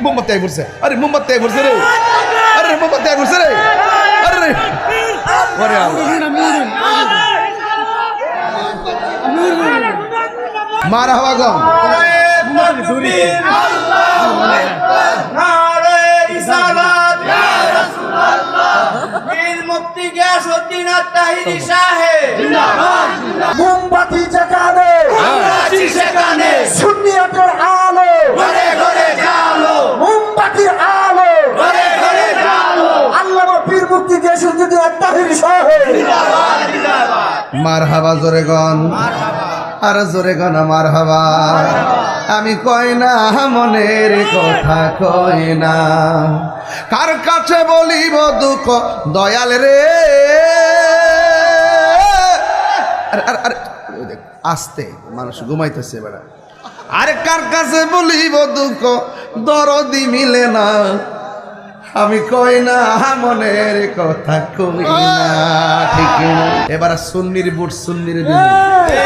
মোমবাতি আই পড়ছে, আরে মোমবাতি আই পড়ছে রে, আরে মোমবাতি আই পড়ছে রে, আরে রে ওরে মারা হওয়া গম মোমবাতি যেখানে সেখানে সুন্নিয়তের আলো ঘরে ঘরে জালো, মোমবাতির আলো ঘরে ঘরে জালো, আল্লামা পীর মুফতি গিয়াসউদ্দিন আত্মাহির সাহেব জিন্দাবাদ জিন্দাবাদ। মার হাবা জোরে গন, আর জোরে গন মার হাবা। আমি কই না মনের কথা কই না, কার কাছে বলিব দুঃখ দয়াল রে। আরে আরে আরে ওই দেখ, আস্তে মানুষ ঘুমাইতেছে এবার। আরে কার কাছে বলিব দুঃখ দরদি মিলে না, আমি কই না মনের কথা কই না, ঠিক না। এবার সুন্নির বুট সুন্নির দিন